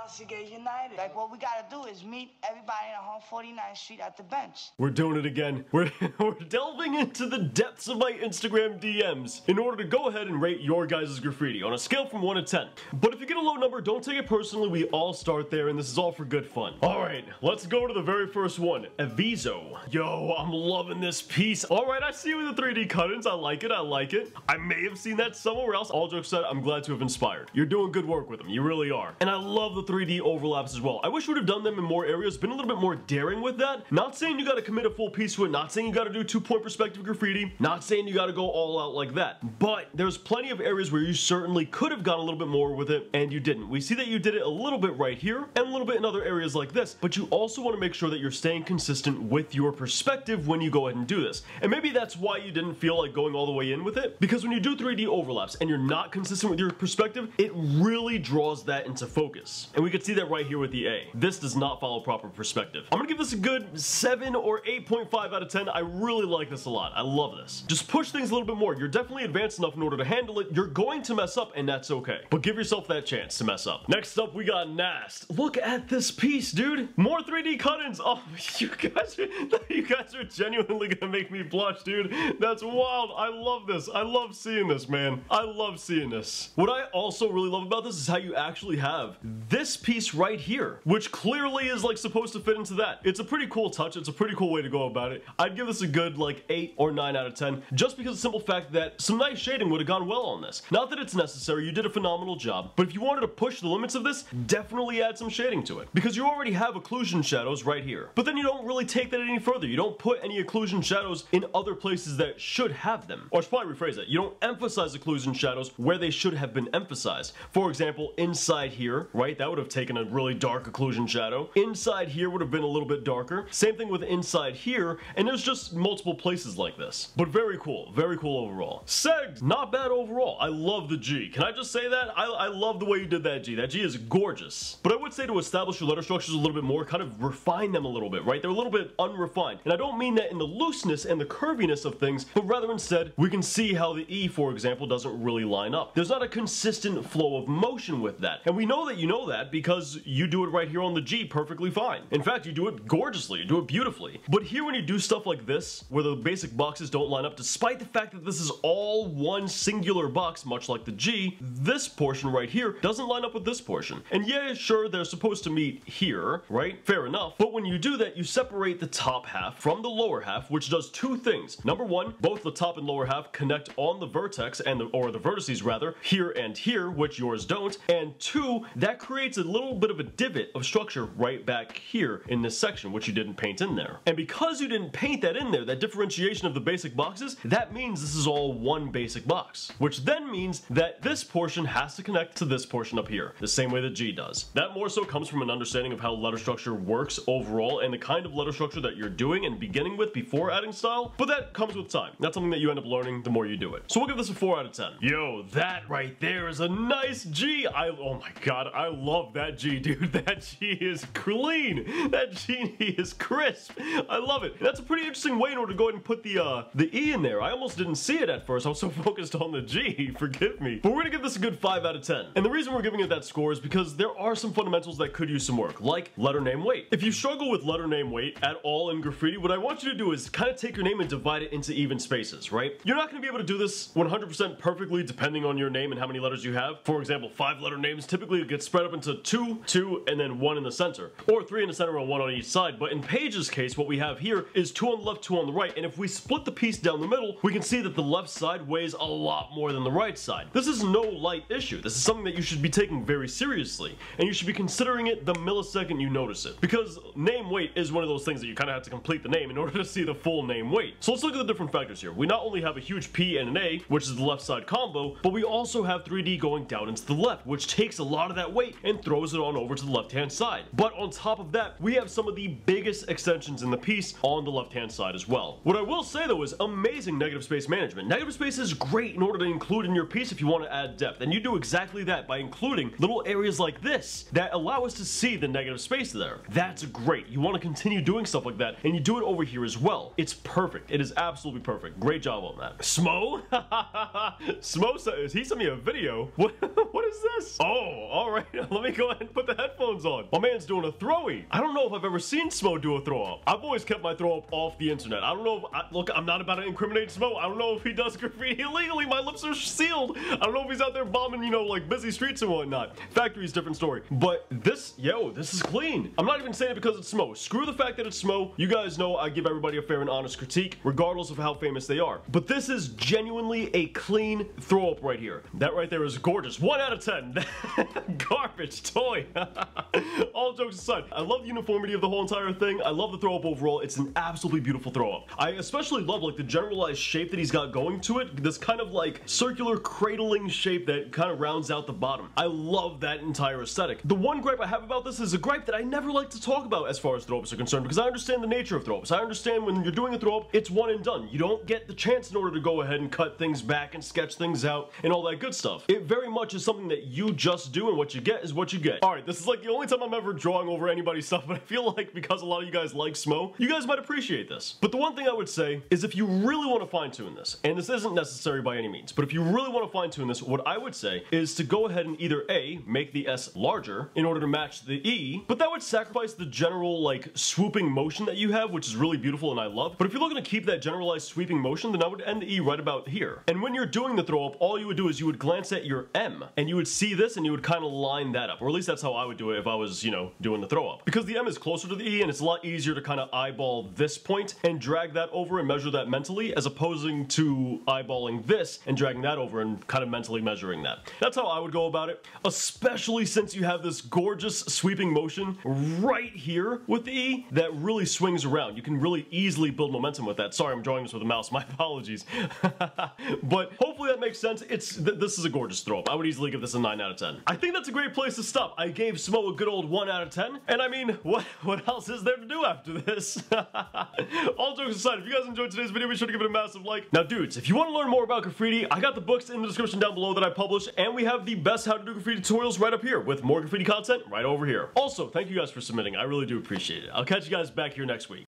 else to get united. Like, what we gotta do is meet everybody on 149th Street at the bench. We're doing it again. We're delving into the depths of my Instagram DMs in order to go ahead and rate your guys' graffiti on a scale from 1 to 10. But if you get a low number, don't take it personally. We all start there, and this is all for good fun. Alright, let's go to the very first one. Avizo. Yo, I'm loving this piece. Alright, I see you with the 3D cut-ins. I like it, I like it. I may have seen that somewhere else. All jokes aside, I'm glad to have inspired. You're doing good work with them. You really are. And I love the 3D overlaps as well. I wish we would have done them in more areas, been a little bit more daring with that. Not saying you gotta commit a full piece to it, not saying you gotta do 2-point perspective graffiti, not saying you gotta go all out like that. But there's plenty of areas where you certainly could have gone a little bit more with it, and you didn't. We see that you did it a little bit right here, and a little bit in other areas like this, but you also want to make sure that you're staying consistent with your perspective when you go ahead and do this. And maybe that's why you didn't feel like going all the way in with it, because when you do 3D overlaps and you're not consistent with your perspective, it really draws that into focus. And we can see that right here with the A. This does not follow proper perspective. I'm gonna give this a good 7 or 8.5 out of 10. I really like this a lot. I love this. Just push things a little bit more. You're definitely advanced enough in order to handle it. You're going to mess up, and that's okay. But give yourself that chance to mess up. Next up, we got Nast. Look at this piece, dude. More 3D cut-ins. Oh, you guys are genuinely gonna make me blush, dude. That's wild. I love this. I love seeing this, man. I love seeing this. What I also really love about this is how you actually have this piece right here, which clearly is like supposed to fit into that. It's a pretty cool touch. It's a pretty cool way to go about it. I'd give this a good like 8 or 9 out of 10, just because of the simple fact that some nice shading would have gone well on this. Not that it's necessary, you did a phenomenal job, but if you wanted to push the limits of this, definitely add some shading to it, because you already have occlusion shadows right here. But then you don't really take that any further. You don't put any occlusion shadows in other places that should have them. Or I should probably rephrase that. You don't emphasize occlusion shadows where they should have been emphasized. For example, inside here, right, that would have taken a really dark occlusion shadow. Inside here would have been a little bit darker. Same thing with inside here, and there's just multiple places like this. But very cool overall. Segs, not bad overall. I love the G. Can I just say that? I love the way you did that G. That G is gorgeous. But I would say to establish your letter structures a little bit more, kind of refine them a little bit, right? They're a little bit unrefined. And I don't mean that in the looseness and the curviness of things, but rather instead, we can see how the E, for example, doesn't really line up. There's not a consistent flow of motion with that. And we know that you know that because you do it right here on the G perfectly fine. In fact, you do it gorgeously, you do it beautifully. But here when you do stuff like this, where the basic boxes don't line up, despite the fact that this is all one singular box, much like the G, this portion right here doesn't line up with this portion. And yeah, sure, they're supposed to meet here, right? Fair enough. But when you do that, you separate the top half from the lower half, which does two things. Number one, both the top and lower half connect on the vertex, or the vertices rather, here and here, which yours don't. And two, that creates a little bit of a divot of structure right back here in this section, which you didn't paint in there. And because you didn't paint that in there, that differentiation of the basic boxes, that means this is all one basic box, which then means that this portion has to connect to this portion up here, the same way that G does. That more so comes from an understanding of how letter structure works overall and the kind of letter structure that you're doing and beginning with before adding style, but that comes with time. That's something that you end up learning the more you do it. So we'll give this a 4 out of 10. Yo, that right there is a nice G. Oh my god, I love that G, dude. That G is clean. That G is crisp. I love it. That's a pretty interesting way in order to go ahead and put the E in there. I almost didn't see it at first. I was so focused on the G. Forgive me. But we're gonna give this a good 5 out of 10. And the reason we're giving it that score is because there are some fundamentals that could use some work, like letter name weight. If you struggle with letter name weight at all in graffiti, what I want you to do is kind of take your name and divide it into even spaces, right? You're not gonna be able to do this 100% perfectly depending on your name and how many letters you have. For example, 5-letter names typically get spread up into 2, 2, and then 1 in the center, or 3 in the center and 1 on each side. But in Paige's case, what we have here is 2 on the left, 2 on the right, and if we split the piece down the middle, we can see that the left side weighs a lot more than the right side. This is no light issue. This is something that you should be taking very seriously, and you should be considering it the millisecond you notice it, because name weight is one of those things that you kind of have to complete the name in order to see the full name weight. So let's look at the different factors here. We not only have a huge P and an A, which is the left side combo, but we also have 3D going down into the left, which takes a lot of that weight and throws it on over to the left hand side. But on top of that, we have some of the biggest extensions in the piece on the left hand side as well. What I will say though is amazing negative space management. Negative space is great in order to include in your piece if you want to add depth, and you do exactly that by including little areas like this that allow us to see the negative space there. That's great. You want to continue doing stuff like that, and you do it over here as well. It's perfect. It is absolutely perfect. Great job on that. Smoe? Smoe says, he sent me a video. What is this? Oh, alright. Let me go ahead and put the headphones on. My man's doing a throwie. I don't know if I've ever seen Smoe do a throw up. I've always kept my throw up off the internet. I don't know if, look, I'm not about to incriminate Smoe. I don't know if he does graffiti illegally. My lips are sealed. I don't know if he's out there bombing, you know, like busy streets and whatnot. Factory's different story. But this, yo, this is clean. I'm not even saying it because it's Smoe. Screw the fact that it's Smoe. You guys know I give everybody a fair and honest critique, regardless of how famous they are. But this is genuinely a clean throw up right here. That right there is gorgeous. 1 out of 10. Garbage toy. All jokes aside, I love the uniformity of the whole entire thing. I love the throw up overall. It's an absolutely beautiful throw up. I especially love like the generalized shape that he's got going to it. This kind of like circular cradling shape that kind of rounds out the bottom. I love that entire aesthetic. The one gripe I have about this is a gripe that I never like to talk about as far as throw ups are concerned, because I understand the nature of throw ups. I understand when you're doing a throw up, it's one and done. You don't get the chance in order to go ahead and cut things back and sketch things out and all that good stuff. It very much is something that you just do, and what you get is what you get. Alright, this is like the only time I'm ever drawing over anybody's stuff, but I feel like because a lot of you guys like Smoe, you guys might appreciate this. But the one thing I would say is if you really want to fine tune this, and this isn't necessary by any means, but if you really want to fine tune this, what I would say is to go ahead and either A, make the S larger in order to match the E, but that would sacrifice the general like swooping motion that you have, which is really beautiful and I love. But if you're looking to keep that generalized sweeping motion, then I would end the E right about here. And when you're doing the throw up, all you would do is you would glance at your M, and you would see this and you would kind of line that up. Or at least that's how I would do it if I was, you know, doing the throw up. Because the M is closer to the E and it's a lot easier to kind of eyeball this point and drag that over and measure that mentally, as opposing to eyeballing this and dragging that over and kind of mentally measuring that. That's how I would go about it, especially since you have this gorgeous sweeping motion right here with the E that really swings around. You can really easily build momentum with that. Sorry, I'm drawing this with a mouse. My apologies. But hopefully that makes sense. This is a gorgeous throw up. I would easily give this a 9 out of 10. I think that's a great place to stop. I gave Smoe a good old 1 out of 10. And I mean, what else is there to do after this? All jokes aside, if you guys enjoyed today's video, be sure to give it a massive like. Now dudes, if you want to learn more about graffiti, I got the books in the description down below that I published, and we have the best how to do graffiti tutorials right up here with more graffiti content right over here. Also, thank you guys for submitting. I really do appreciate it. I'll catch you guys back here next week.